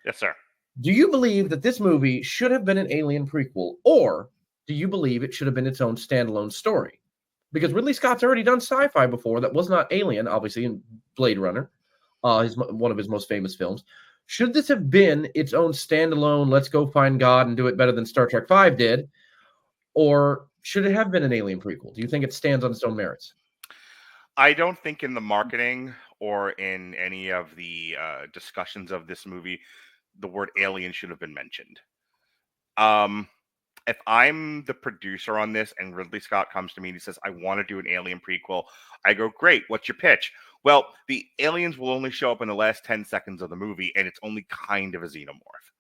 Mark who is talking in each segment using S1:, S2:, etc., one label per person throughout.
S1: Yes, sir.
S2: Do you believe that this movie should have been an Alien prequel, or do you believe it should have been its own standalone story? Because Ridley Scott's already done sci-fi before that was not Alien, obviously, in Blade Runner, one of his most famous films. Should this have been its own standalone, let's go find God and do it better than Star Trek V did, or should it have been an Alien prequel? Do you think it stands on its own merits?
S1: I don't think in the marketing or in any of the discussions of this movie, the word alien should have been mentioned. If I'm the producer on this and Ridley Scott comes to me and he says, I want to do an Alien prequel, I go, great, what's your pitch? Well, the aliens will only show up in the last 10 seconds of the movie, and it's only kind of a xenomorph.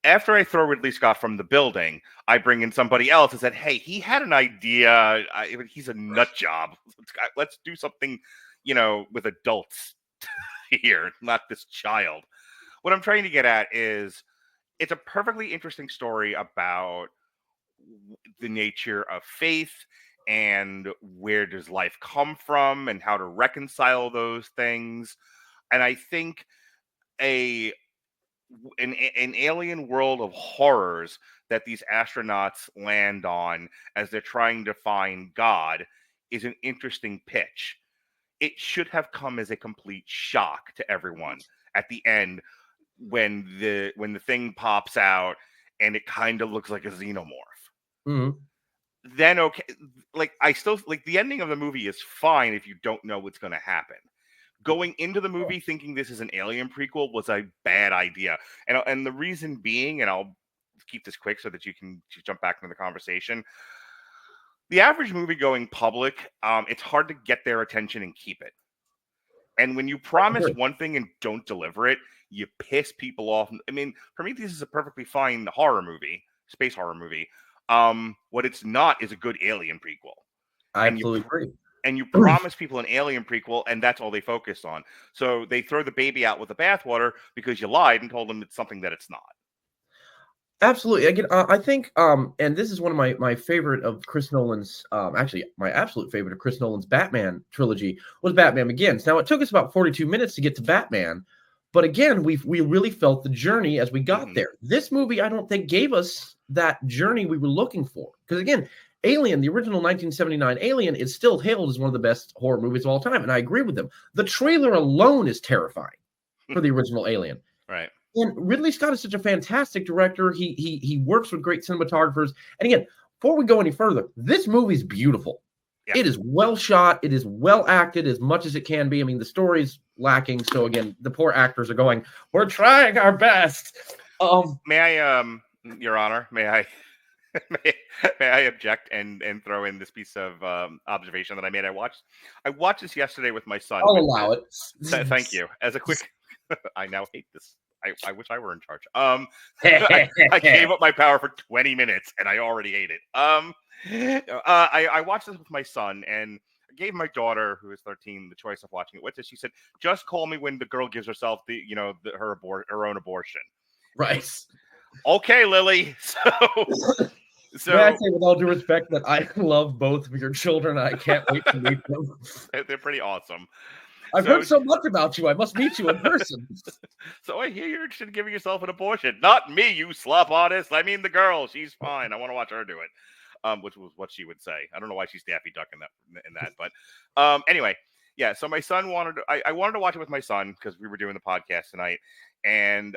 S1: After I throw Ridley Scott from the building, I bring in somebody else and said, hey, he had an idea. He's a nut job. Let's do something, with adults here, not this child. What I'm trying to get at is it's a perfectly interesting story about the nature of faith and where does life come from and how to reconcile those things. And I think an alien world of horrors that these astronauts land on as they're trying to find God is an interesting pitch. It should have come as a complete shock to everyone at the end when the thing pops out and it kind of looks like a xenomorph.
S2: Mm-hmm.
S1: Then okay, I still the ending of the movie is fine if you don't know what's going to happen. Going into the movie thinking this is an Alien prequel was a bad idea, and the reason being, and I'll keep this quick so that you can jump back into the conversation. The average movie going public, it's hard to get their attention and keep it. And when you promise one thing and don't deliver it, you piss people off. I mean, Prometheus is a perfectly fine horror movie, space horror movie. What it's not is a good Alien prequel.
S2: I absolutely agree.
S1: And you promise people an Alien prequel, and that's all they focus on. So they throw the baby out with the bathwater because you lied and told them it's something that it's not.
S2: Absolutely. Again, I think, and this is one of my favorite of Chris Nolan's, actually my absolute favorite of Chris Nolan's Batman trilogy was Batman Begins. Now, it took us about 42 minutes to get to Batman, but again, we really felt the journey as we got there. This movie, I don't think, gave us that journey we were looking for. Because again, Alien, the original 1979 Alien, is still hailed as one of the best horror movies of all time, and I agree with them. The trailer alone is terrifying for the original Alien.
S1: Right.
S2: And Ridley Scott is such a fantastic director. He works with great cinematographers. And again, before we go any further, this movie's beautiful. Yeah. It is well shot. It is well acted as much as it can be. I mean, the story's lacking. So again, the poor actors are going, we're trying our best.
S1: May I, Your Honor, may I object and throw in this piece of observation that I made? I watched this yesterday with my son.
S2: I'll allow it.
S1: Thank you. As a quick, I now hate this. I wish I were in charge. I gave up my power for 20 minutes and I already ate it. I watched this with my son and I gave my daughter, who is 13, the choice of watching it with us. She said, "Just call me when the girl gives herself her own abortion."
S2: Right.
S1: Okay, Lily. So
S2: may I say, with all due respect, that I love both of your children. I can't wait to meet them.
S1: They're pretty awesome.
S2: I've heard so much about you. I must meet you in person.
S1: So I hear you're interested in giving yourself an abortion. Not me, you slop artist. I mean the girl. She's fine. I want to watch her do it. Which was what she would say. I don't know why she's Daffy Duck in that. But anyway, yeah. So my son I wanted to watch it with my son because we were doing the podcast tonight. And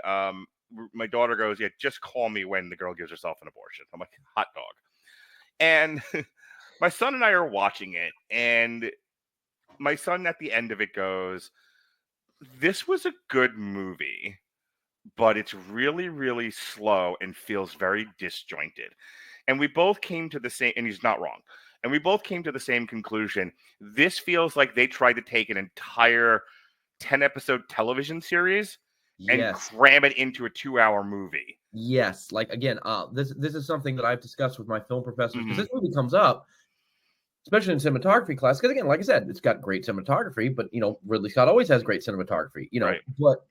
S1: my daughter goes, "Yeah, just call me when the girl gives herself an abortion." I'm like, hot dog. And my son and I are watching it. And my son at the end of it goes, "This was a good movie, but it's really, really slow and feels very disjointed." And we both came to the same, and he's not wrong. And we both came to the same conclusion. This feels like they tried to take an entire 10-episode television series and cram it into a 2-hour movie.
S2: Yes. Like, again, this is something that I've discussed with my film professors because this movie comes up, especially in cinematography class. Because again, like I said, it's got great cinematography, but Ridley Scott always has great cinematography.
S1: Right.
S2: But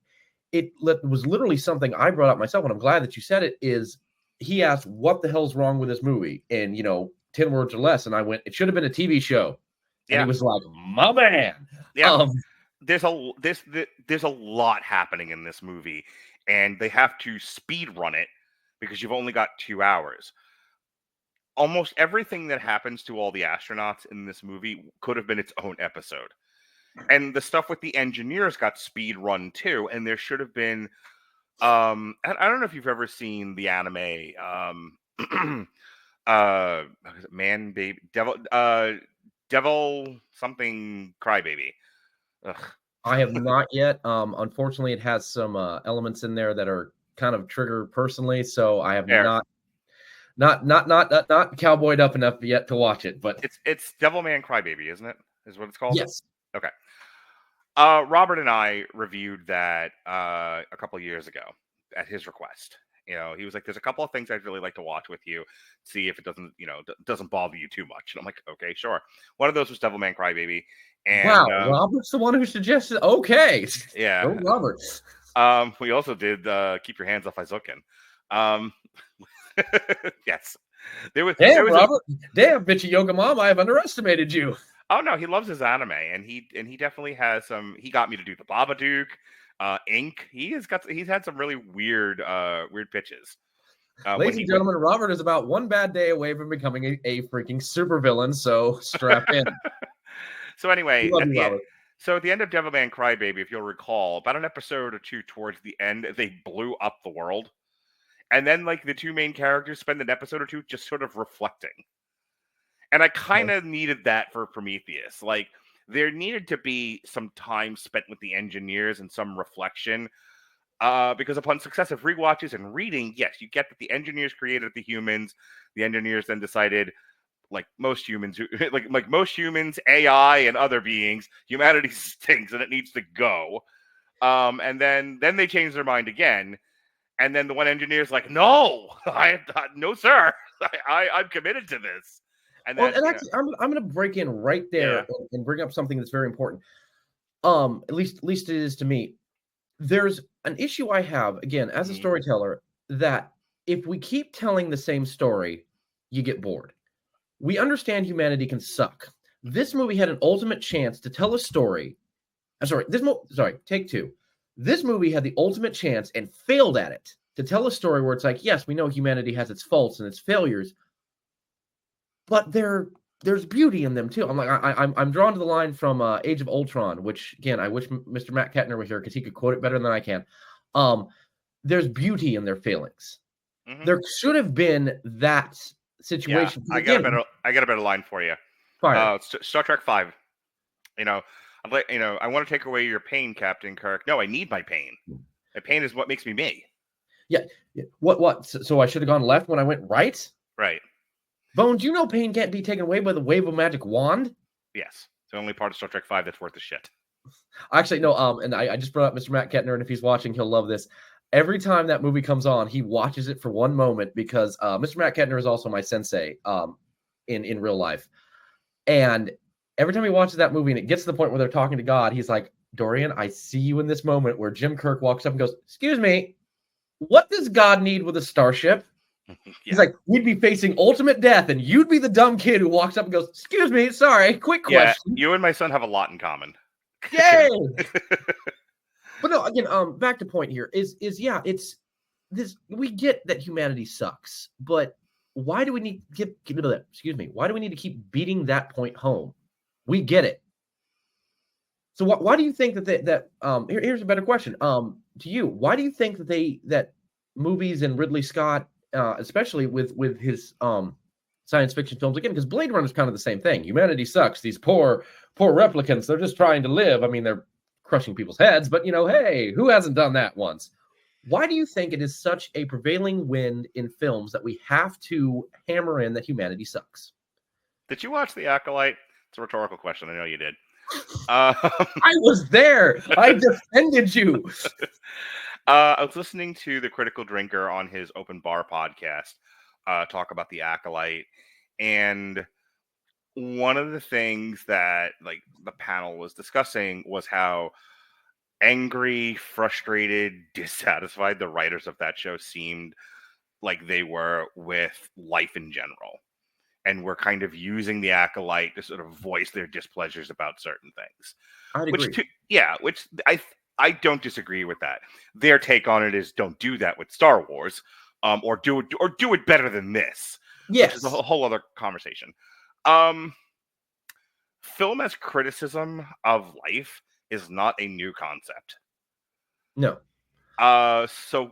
S2: it was literally something I brought up myself, and I'm glad that you said it. Is he asked, "What the hell's wrong with this movie?" And 10 words or less, and I went, "It should have been a TV show." And he was like, "My man."
S1: Yeah. There's a lot happening in this movie, and they have to speed run it because you've only got 2 hours. Almost everything that happens to all the astronauts in this movie could have been its own episode. And the stuff with the engineers got speed run too, and there should have been I don't know if you've ever seen the anime Man Baby Devil something Crybaby. Ugh.
S2: I have not yet. Unfortunately, it has some elements in there that are kind of trigger personally, so I have
S1: Fair.
S2: not cowboyed up enough yet to watch it. But
S1: it's Devilman Crybaby, isn't it? Is what it's called?
S2: yes.
S1: Okay. Robert and I reviewed that a couple of years ago at his request. You know, he was like, "There's a couple of things I'd really like to watch with you, see if it doesn't, doesn't bother you too much." And I'm like, "Okay, sure." One of those was Devilman Crybaby. And,
S2: wow, Robert's the one who suggested. Okay,
S1: yeah,
S2: go Robert.
S1: We also did Keep Your Hands Off Izukin. Yes,
S2: Damn, Robert. Damn, bitchy yoga mom, I have underestimated you.
S1: Oh no, he loves his anime, and he definitely has some. He got me to do the Babadook, Ink. He's had some really weird pitches.
S2: Ladies and gentlemen, Robert is about one bad day away from becoming a freaking supervillain. So strap in.
S1: So anyway,
S2: at
S1: the end of Devilman Crybaby, if you'll recall, about an episode or two towards the end, they blew up the world, and then like the two main characters spend an episode or two just sort of reflecting. And I kind of needed that for Prometheus. Like, there needed to be some time spent with the engineers and some reflection. Because upon successive rewatches and reading, yes, you get that the engineers created the humans. The engineers then decided, like most humans, like most humans, AI and other beings, humanity stinks and it needs to go. And then they changed their mind again. And then the one engineer's like, "No, no, sir, I'm committed to this." And
S2: actually, I'm going to break in right there and bring up something that's very important. At least it is to me. There's an issue I have, again, as a storyteller, that if we keep telling the same story, you get bored. We understand humanity can suck. This movie had an ultimate chance to tell a story. Take two. This movie had the ultimate chance and failed at it to tell a story where it's like, yes, we know humanity has its faults and its failures, but there's beauty in them too. I'm like, I'm drawn to the line from Age of Ultron, which again, I wish Mr. Matt Kettner was here because he could quote it better than I can. There's beauty in their failings. Mm-hmm. There should have been that situation.
S1: Yeah, I got a better line for you. Star Trek V. I want to take away your pain, Captain Kirk. No, I need my pain. My pain is what makes me me.
S2: Yeah. What? So I should have gone left when I went right?
S1: Right.
S2: Bones, you know pain can't be taken away by the wave of magic wand?
S1: Yes. It's the only part of Star Trek V that's worth the shit.
S2: Actually, no, and I just brought up Mr. Matt Kettner, and if he's watching, he'll love this. Every time that movie comes on, he watches it for one moment because Mr. Matt Kettner is also my sensei in real life. And every time he watches that movie and it gets to the point where they're talking to God, he's like, "Dorian, I see you in this moment where Jim Kirk walks up and goes, 'Excuse me, what does God need with a starship?' Yeah. He's like, we'd be facing ultimate death, and you'd be the dumb kid who walks up and goes, 'Excuse me, sorry, quick question.'"
S1: You and my son have a lot in common.
S2: Yay! But no, again, back to point here is it's this. We get that humanity sucks, but why do we need why do we need to keep beating that point home? We get it. So why do you think here's a better question to you? Why do you think that movies and Ridley Scott, especially with his science fiction films, again, because Blade Runner is kind of the same thing. Humanity sucks. These poor replicants, they're just trying to live. I mean, they're crushing people's heads, but hey, who hasn't done that once? Why do you think it is such a prevailing wind in films that we have to hammer in that humanity sucks?
S1: Did you watch The Acolyte? It's a rhetorical question. I know you did.
S2: I was there. I defended you.
S1: I was listening to the Critical Drinker on his Open Bar podcast talk about The Acolyte, and one of the things that like the panel was discussing was how angry, frustrated, dissatisfied the writers of that show seemed like they were with life in general, and were kind of using The Acolyte to sort of voice their displeasures about certain things.
S2: I'd agree.
S1: Which I don't disagree with that. Their take on it is don't do that with Star Wars, or do it better than this, which is a
S2: Yes.
S1: whole other conversation. Film as criticism of life is not a new concept.
S2: No.
S1: So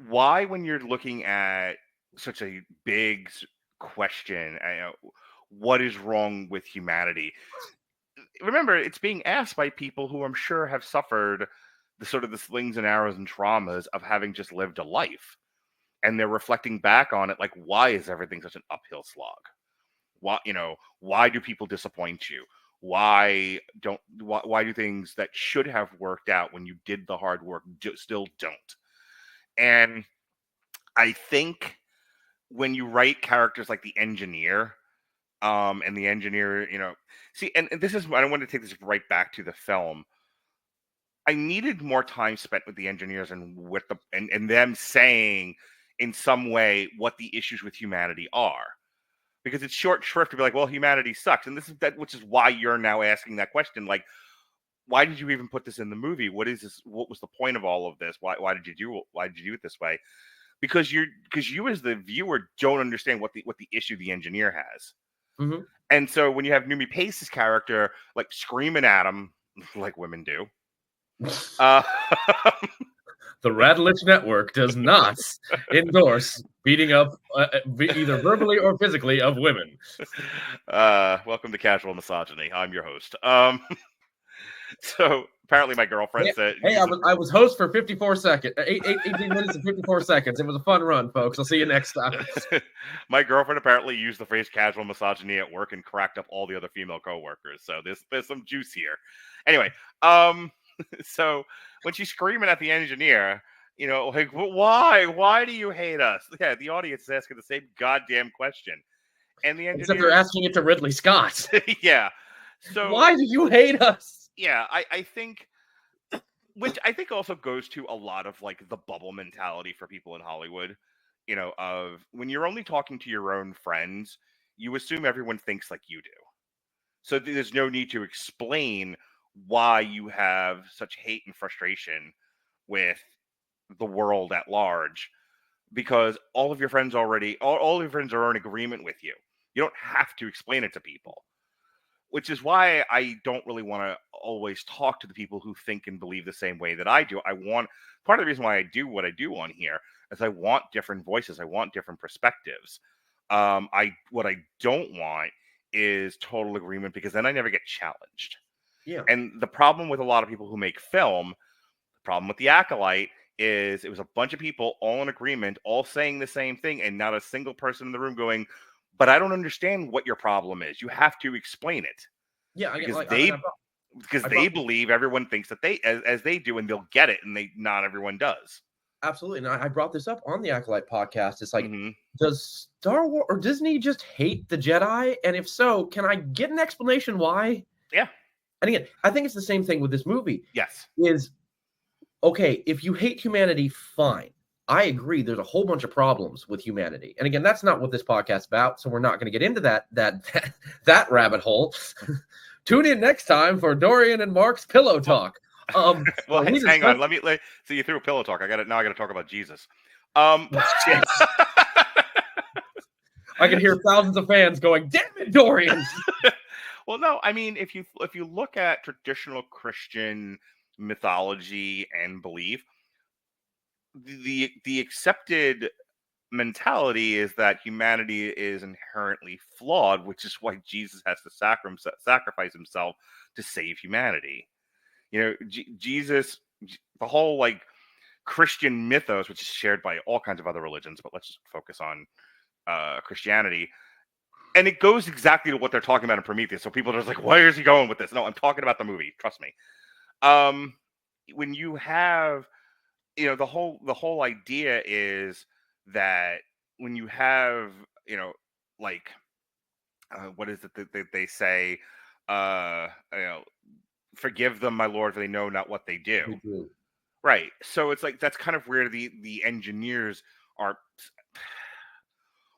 S1: why when you're looking at such a big question, what is wrong with humanity? Remember, it's being asked by people who I'm sure have suffered the sort of the slings and arrows and traumas of having just lived a life, and they're reflecting back on it like, why is everything such an uphill slog? Why do people disappoint you? Why do things that should have worked out when you did the hard work still don't? And I think when you write characters like the engineer, and the engineer, see, and this is, I want to take this right back to the film. I needed more time spent with the engineers and with and them saying in some way what the issues with humanity are. Because it's short shrift to be like, well, humanity sucks. And which is why you're now asking that question. Like, why did you even put this in the movie? What is this? What was the point of all of this? Why did you do it this way? Because you as the viewer don't understand what the issue the engineer has.
S2: Mm-hmm.
S1: And so when you have Numi Pace's character like screaming at him like women do,
S2: the Radulich Network does not endorse beating up either verbally or physically of women.
S1: Welcome to Casual Misogyny. I'm your host. So apparently my girlfriend said,
S2: "Hey, I was host for 54 seconds, 18 minutes and 54 seconds. It was a fun run, folks. I'll see you next time."
S1: My girlfriend apparently used the phrase "casual misogyny" at work and cracked up all the other female coworkers. So there's some juice here. Anyway, so when she's screaming at the engineer, like, why do you hate us? Yeah, the audience is asking the same goddamn question, and the engineer,
S2: except they're asking it to Ridley Scott.
S1: Yeah. So
S2: why do you hate us?
S1: Yeah, I think, which I think also goes to a lot of like the bubble mentality for people in Hollywood, of when you're only talking to your own friends, you assume everyone thinks like you do. So there's no need to explain why you have such hate and frustration with the world at large, because all of your friends all of your friends are in agreement with you. You don't have to explain it to people. Which is why I don't really want to always talk to the people who think and believe the same way that I do. Part of the reason why I do what I do on here is I want different voices. I want different perspectives. What I don't want is total agreement, because then I never get challenged.
S2: Yeah.
S1: And the problem with a lot of people who make film, the problem with The Acolyte, is it was a bunch of people all in agreement, all saying the same thing, and not a single person in the room going, but I don't understand what your problem is. You have to explain it.
S2: Yeah,
S1: because they believe everyone thinks that they as they do, and they'll get it, and not everyone does.
S2: Absolutely. And I brought this up on the Acolyte podcast. It's like, does Star Wars or Disney just hate the Jedi? And if so, can I get an explanation why?
S1: Yeah.
S2: And again, I think it's the same thing with this movie.
S1: Yes.
S2: Is, okay, if you hate humanity, fine. I agree. There's a whole bunch of problems with humanity. And again, that's not what this podcast is about. So we're not going to get into that rabbit hole. Tune in next time for Dorian and Mark's Pillow Talk.
S1: Well, hang on. So you threw a pillow talk. I got to talk about Jesus.
S2: I can hear thousands of fans going, "Damn it, Dorian!"
S1: Well, no, I mean, if you look at traditional Christian mythology and belief, the accepted mentality is that humanity is inherently flawed, which is why Jesus has to sacrifice himself to save humanity. Jesus, the whole like Christian mythos, which is shared by all kinds of other religions, but let's just focus on Christianity. And it goes exactly to what they're talking about in Prometheus. So people are just like, where is he going with this? No, I'm talking about the movie. Trust me. When you have, the whole idea is that when you have, like, what is it that they say? Forgive them, my Lord, for they know not what they do. Right. So it's like, that's kind of where the engineers are.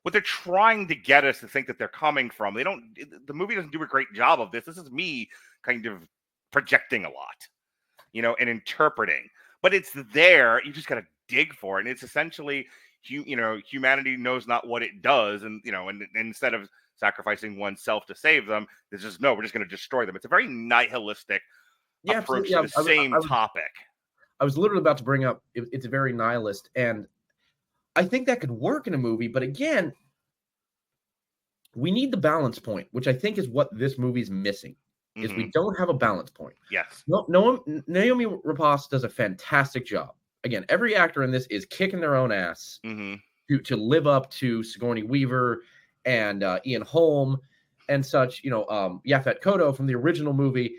S1: What they're trying to get us to think that they're coming from. The movie doesn't do a great job of this. This is me kind of projecting a lot. and interpreting. But it's there. You just got to dig for it. And it's essentially, humanity knows not what it does. And, and instead of sacrificing oneself to save them, there's just, no, we're just going to destroy them. It's a very nihilistic approach to the same topic.
S2: I was literally about to bring up, it's a very nihilist. And I think that could work in a movie. But again, we need the balance point, which I think is what this movie's missing. Is we don't have a balance point.
S1: Yes.
S2: Naomi Rapace does a fantastic job. Again, every actor in this is kicking their own ass to live up to Sigourney Weaver and Ian Holm and such, Yaphet Kotto from the original movie.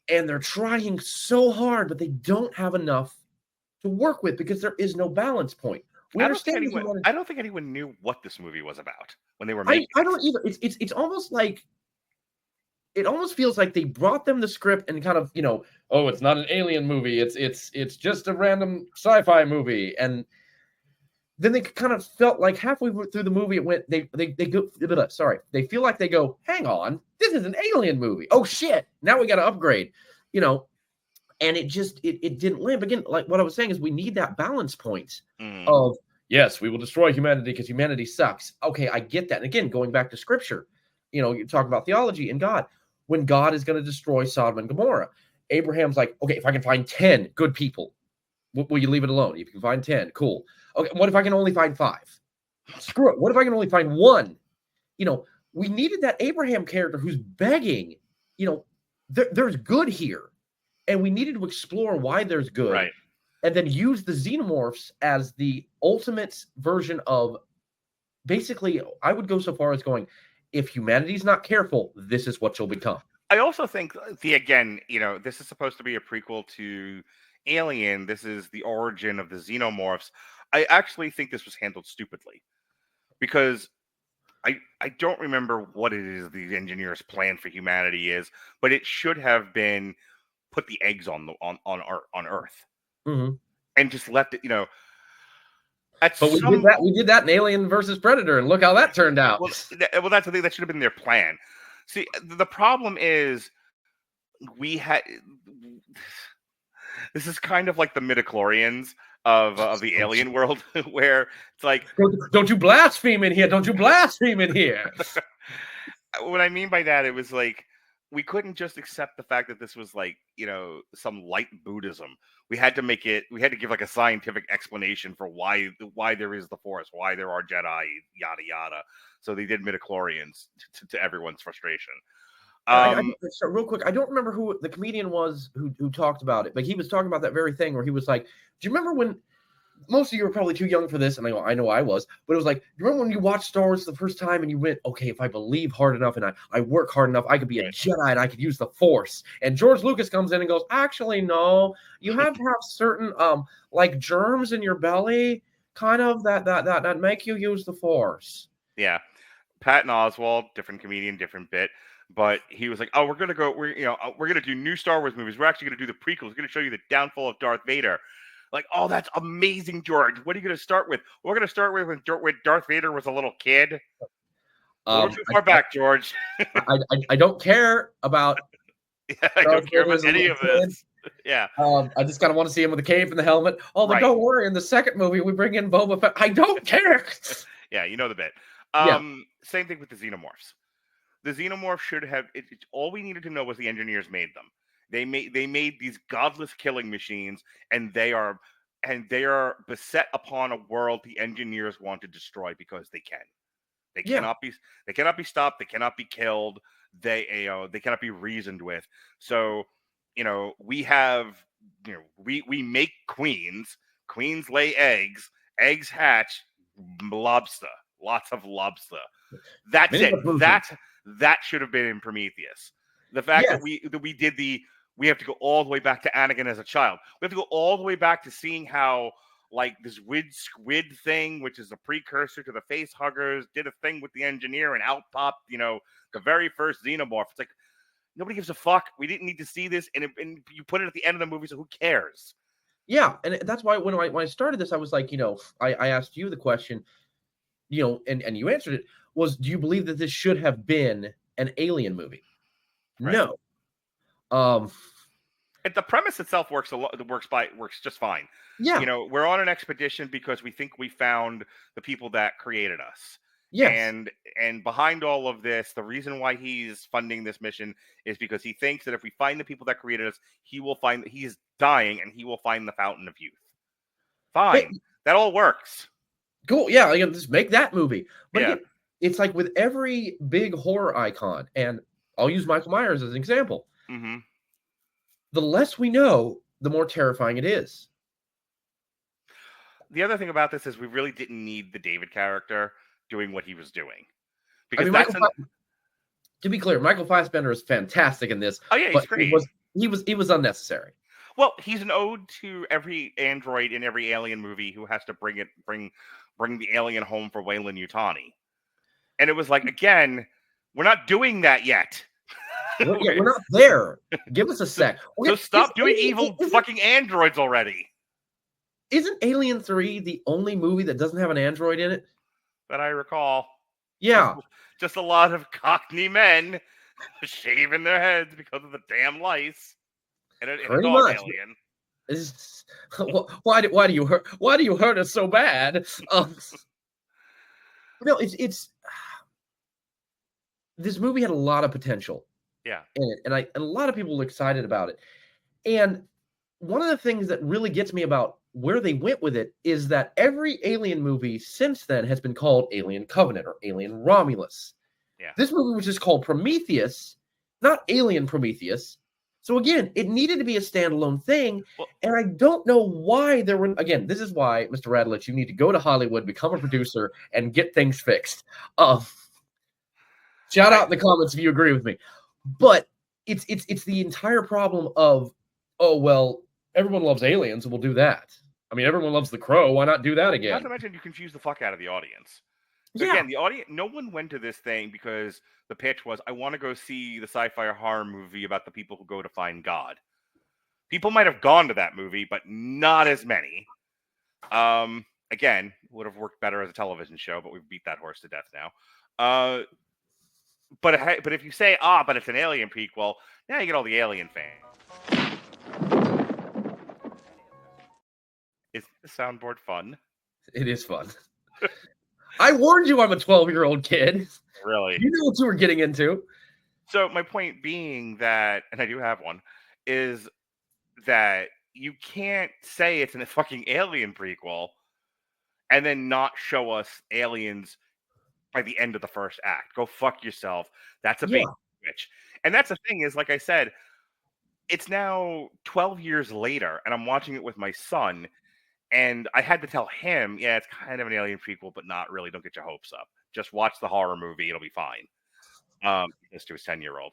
S2: And they're trying so hard, but they don't have enough to work with because there is no balance point.
S1: I don't think anyone knew what this movie was about when they were making
S2: it. I don't either. It's almost like, it almost feels like they brought them the script and kind of, oh, it's not an alien movie. It's just a random sci-fi movie. And then they kind of felt like halfway through the movie, it went, they feel like they go, hang on, this is an alien movie. Oh shit. Now we got to upgrade, and it just, it didn't land. Again, like what I was saying is we need that balance point of, yes, we will destroy humanity because humanity sucks. Okay. I get that. And again, going back to scripture, you talk about theology and God. When God is going to destroy Sodom and Gomorrah, Abraham's like, okay, if I can find 10 good people, will you leave it alone? If you can find 10, cool. Okay, what if I can only find 5? Screw it. What if I can only find 1? We needed that Abraham character who's begging, there's good here. And we needed to explore why there's good.
S1: Right.
S2: And then use the xenomorphs as the ultimate version of, basically, I would go so far as going, if humanity's not careful, this is what you'll become.
S1: I also think this is supposed to be a prequel to Alien. This is the origin of the xenomorphs. I actually think this was handled stupidly because I don't remember what it is the engineers' plan for humanity is, but it should have been put the eggs on Earth and just left it,
S2: we did that in Alien versus Predator, and look how that turned out.
S1: Well, that's the thing. That should have been their plan. See, the problem is this is kind of like the midichlorians of the alien world, where it's like,
S2: don't you blaspheme in here! Don't you blaspheme in here!
S1: What I mean by that, it was like, we couldn't just accept the fact that this was like, some light Buddhism. We had to give like a scientific explanation for why there is the Force, why there are Jedi, yada yada. So they did midichlorians to everyone's frustration.
S2: So real quick, I don't remember who the comedian was who talked about it, but he was talking about that very thing where he was like, do you remember when, most of you were probably too young for this, and I know I was, but it was like, you remember when you watched Star Wars the first time and you went, okay, if I believe hard enough and I work hard enough, I could be a Jedi and I could use the Force. And George Lucas comes in and goes, actually, no, you have to have certain like germs in your belly, kind of that make you use the Force.
S1: Yeah, Patton Oswalt, different comedian, different bit. But he was like, "Oh, we're gonna do new Star Wars movies. We're actually gonna do the prequels. We're gonna show you the downfall of Darth Vader." Like, oh, that's amazing, George. What are you gonna start with? We're gonna start with when Darth Vader was a little kid. We're too far back, George.
S2: I don't care about.
S1: Yeah, I don't care about any of this. Yeah.
S2: I just kind of want to see him with the cape and the helmet. Although, don't worry, in the second movie we bring in Boba Fett. I don't care.
S1: Yeah, you know the bit. Same thing with the xenomorphs. The xenomorph should have. All we needed to know was the engineers made them. They made these godless killing machines, and they are beset upon a world the engineers want to destroy because they can. They cannot be stopped. They cannot be killed. They cannot be reasoned with. So, we have, we make queens. Queens lay eggs. Eggs hatch. Lobster. Lots of lobster. That's it. That should have been in Prometheus. The fact that we have to go all the way back to Anakin as a child. We have to go all the way back to seeing how, like, this squid thing, which is a precursor to the face huggers, did a thing with the engineer and out popped, the very first xenomorph. It's like, nobody gives a fuck. We didn't need to see this, and you put it at the end of the movie, so who cares?
S2: Yeah, and that's why when I started this, I was like, I asked you the question, and you answered it, was, do you believe that this should have been an Alien movie? Right. No.
S1: the premise itself works works just fine.
S2: Yeah.
S1: You know, we're on an expedition because we think we found the people that created us.
S2: Yes.
S1: And behind all of this, the reason why he's funding this mission is because he thinks that if we find the people that created us, he's dying and he will find the fountain of youth. Fine.
S2: Hey,
S1: that all works.
S2: cool. Yeah, just make that movie. But
S1: Yeah.
S2: again, it's like with every big horror icon, and I'll use Michael Myers as an example.
S1: Mm-hmm.
S2: The less we know, the more terrifying it is.
S1: The other thing about this is we really didn't need the David character doing what he was doing.
S2: I
S1: Because
S2: mean, to be clear, Michael Fassbender is fantastic in this.
S1: Oh yeah, he's great.
S2: He was unnecessary.
S1: Well, he's an ode to every android in every alien movie who has to bring the alien home for Weyland-Yutani. And it was like, again, we're not doing that yet.
S2: We're not there. Give us a sec.
S1: So stop doing evil fucking androids already.
S2: Isn't Alien 3 the only movie that doesn't have an android in it?
S1: That I recall.
S2: Yeah.
S1: Just a lot of Cockney men shaving their heads because of the damn lice. And a dog alien.
S2: Why do you hurt us so bad? No, it's this movie had a lot of potential.
S1: Yeah.
S2: In it, and a lot of people were excited about it. And one of the things that really gets me about where they went with it is that every Alien movie since then has been called Alien Covenant or Alien Romulus.
S1: Yeah.
S2: This movie was just called Prometheus, not Alien Prometheus. So again, it needed to be a standalone thing, and I don't know why there were. Again, this is why, Mr. Radulich, you need to go to Hollywood, become a producer, and get things fixed. Shout out in the comments if you agree with me. But it's the entire problem of, oh well, everyone loves aliens, and we'll do that. I mean, everyone loves The Crow. Why not do that again?
S1: Not to mention, you confuse the fuck out of the audience.
S2: Yeah.
S1: Again, the audience, no one went to this thing because the pitch was, I want to go see the sci-fi horror movie about the people who go to find God. People might have gone to that movie, but not as many. Again, would have worked better as a television show, but we've beat that horse to death now. But if you say, but it's an Alien prequel, now you get all the Alien fans. Is the soundboard fun?
S2: It is fun. I warned you I'm a 12-year-old kid.
S1: Really?
S2: You know what you were getting into.
S1: So my point being that, and I do have one, is that you can't say it's a fucking Alien prequel and then not show us aliens by the end of the first act. Go fuck yourself. That's a big switch. And that's the thing is, like I said, it's now 12 years later, and I'm watching it with my son, and I had to tell him, yeah, it's kind of an Alien prequel, but not really. Don't get your hopes up. Just watch the horror movie. It'll be fine. Just to his 10-year-old.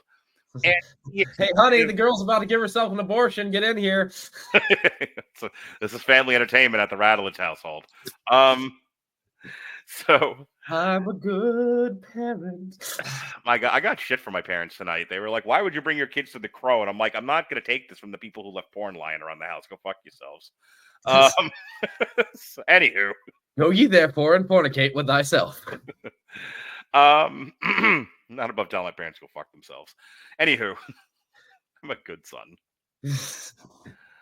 S1: And
S2: hey, honey, the girl's about to give herself an abortion. Get in here.
S1: So this is family entertainment at the Radulich household. So
S2: I'm a good parent.
S1: My God, I got shit from my parents tonight. They were like, "Why would you bring your kids to The Crow?" And I'm like, "I'm not going to take this from the people who left porn lying around the house. Go fuck yourselves." So, anywho,
S2: go ye therefore and fornicate with thyself.
S1: Not above telling my parents to go fuck themselves. Anywho, I'm a good son.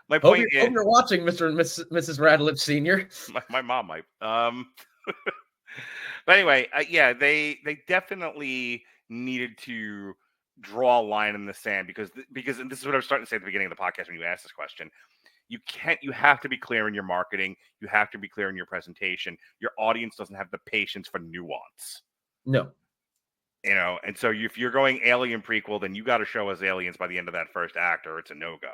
S1: My point is,
S2: hope you're watching, Mr. and Mrs. Radulich Sr.
S1: My mom might. But anyway, yeah, they definitely needed to draw a line in the sand because and this is what I was starting to say at the beginning of the podcast when you asked this question. You have to be clear in your marketing. You have to be clear in your presentation. Your audience doesn't have the patience for nuance.
S2: No.
S1: You know, and so if you're going Alien prequel, then you got to show us aliens by the end of that first act, or it's a no-go.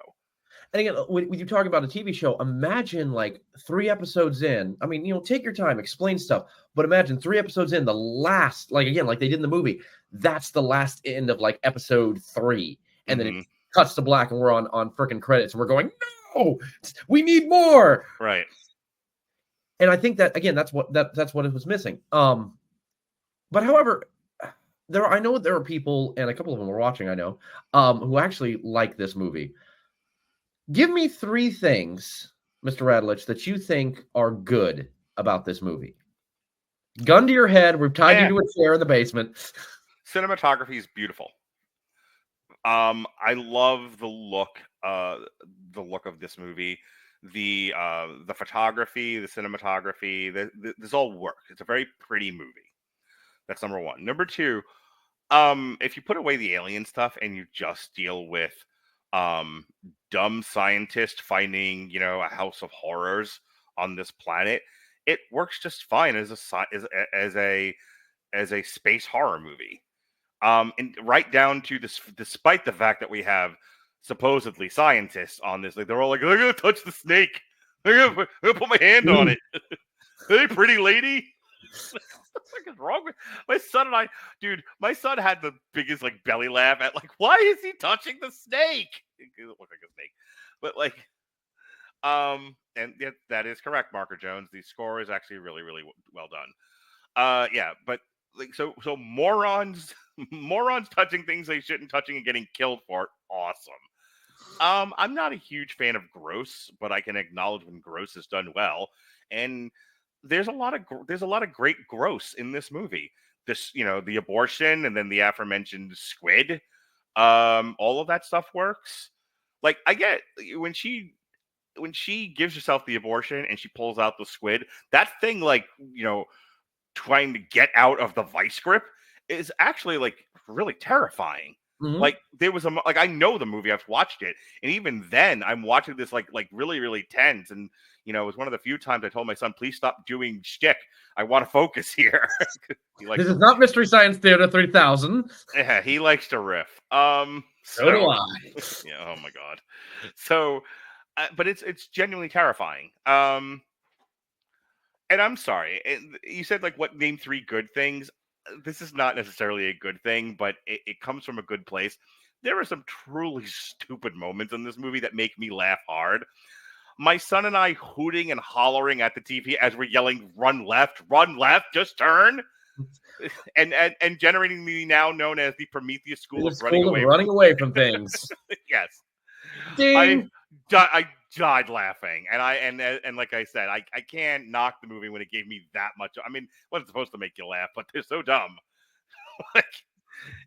S2: And again, when you talk about a TV show, imagine like 3 episodes in. I mean, take your time, explain stuff. But imagine 3 episodes in, the last, like they did in the movie, that's the last end of like episode 3. And then it cuts to black and we're on freaking credits. And we're going, no, we need more.
S1: Right.
S2: And I think that, again, that's what it was missing. But however, I know there are people, and a couple of them are watching, I know, who actually like this movie. Give me 3 things, Mr. Radulich, that you think are good about this movie. Gun to your head. We've tied you to a chair in the basement.
S1: Cinematography is beautiful. I love the look the look of this movie, the photography, the cinematography. This all works. It's a very pretty movie. That's number one. Number two, if you put away the alien stuff and you just deal with um dumb scientist finding, a house of horrors on this planet, it works just fine as a space horror movie. And right down to this, despite the fact that we have supposedly scientists on this, like they're all like, "I'm gonna touch the snake. I'm gonna put my hand on it." Hey, pretty lady. What the fuck is wrong with my son and I? Dude, my son had the biggest like belly laugh at like, why is he touching the snake? It looked like a snake, but like, and yeah, that is correct, Marker Jones. The score is actually really, really well done. Yeah, but like, so morons, morons touching things they shouldn't touching and getting killed for it, awesome. I'm not a huge fan of gross, but I can acknowledge when gross is done well, and there's a lot of great gross in this movie. This, the abortion and then the aforementioned squid, all of that stuff works. Like, I get when she gives herself the abortion and she pulls out the squid, that thing, like, trying to get out of the vice grip is actually like really terrifying.
S2: Mhm.
S1: Like, there was like, I know the movie, I've watched it, and even then I'm watching this like really, really tense. And it was one of the few times I told my son, please stop doing shtick. I want to focus here.
S2: This is not Mystery Science Theater 3000.
S1: Yeah, he likes to riff.
S2: So do I.
S1: Yeah, oh my god. So, but it's genuinely terrifying. And I'm sorry, you said like, what, name three good things? This is not necessarily a good thing, but it comes from a good place. There are some truly stupid moments in this movie that make me laugh hard. My son and I hooting and hollering at the TV as we're yelling, run left, just turn. And generating the now known as the Prometheus School of running
S2: away from things.
S1: Yes.
S2: Ding.
S1: I died laughing, and like I said, I can't knock the movie when it gave me that much. I mean, wasn't supposed to make you laugh, but they're so dumb. Like,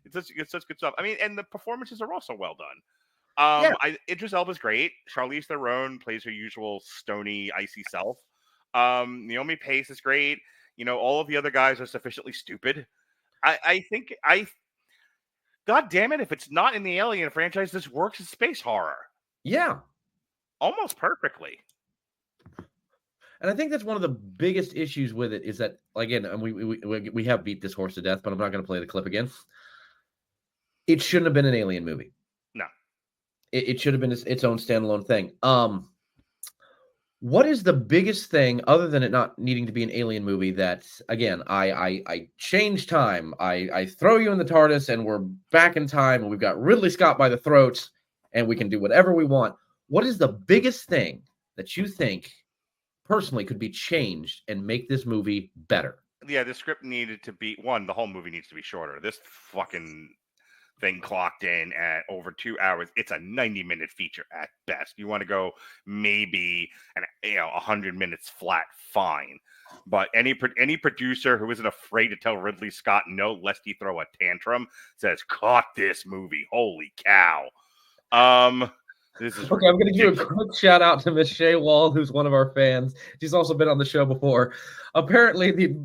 S1: it's such good stuff. I mean, and the performances are also well done.
S2: Yeah.
S1: Idris Elba's great. Charlize Theron plays her usual stony, icy self. Naomi Pace is great. All of the other guys are sufficiently stupid. I think God damn it, if it's not in the Alien franchise, this works as space horror.
S2: Yeah.
S1: Almost perfectly.
S2: And I think that's one of the biggest issues with it is that, again, and we have beat this horse to death, but I'm not going to play the clip again. It shouldn't have been an Alien movie.
S1: No.
S2: It should have been its own standalone thing. What is the biggest thing, other than it not needing to be an Alien movie, that, again, I change time, I throw you in the TARDIS, and we're back in time, and we've got Ridley Scott by the throat, and we can do whatever we want. What is the biggest thing that you think personally could be changed and make this movie better?
S1: Yeah, the script needed to be, the whole movie needs to be shorter. This fucking thing clocked in at over 2 hours. It's a 90-minute feature at best. You want to go maybe 100 minutes flat, fine. But any producer who isn't afraid to tell Ridley Scott no, lest he throw a tantrum, says, "Caught this movie. Holy cow." This is
S2: okay. I'm going to give a quick shout out to Miss Shay Wall, who's one of our fans. She's also been on the show before. Apparently,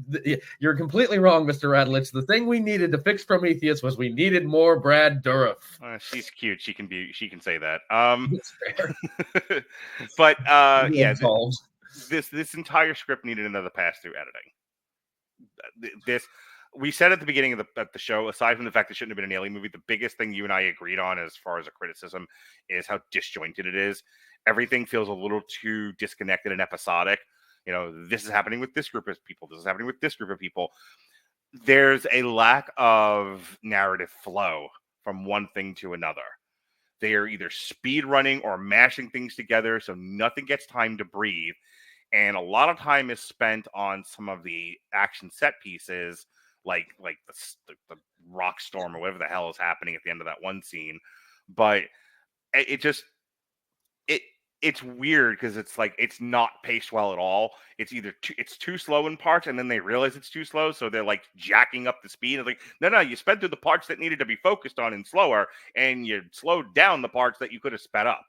S2: you're completely wrong, Mr. Radulich. The thing we needed to fix Prometheus was we needed more Brad Dourif.
S1: She's cute. She can say that. But yeah, this entire script needed another pass through editing. We said at the beginning of the show, aside from the fact it shouldn't have been an Alien movie, the biggest thing you and I agreed on as far as a criticism is how disjointed it is. Everything feels a little too disconnected and episodic. This is happening with this group of people. This is happening with this group of people. There's a lack of narrative flow from one thing to another. They are either speed running or mashing things together, so nothing gets time to breathe. And a lot of time is spent on some of the action set pieces, like the rock storm or whatever the hell is happening at the end of that one scene. But it's weird because it's like it's not paced well at all. It's either it's too slow in parts, and then they realize it's too slow, so they're like jacking up the speed. It's like, no, you sped through the parts that needed to be focused on and slower, and you slowed down the parts that you could have sped up.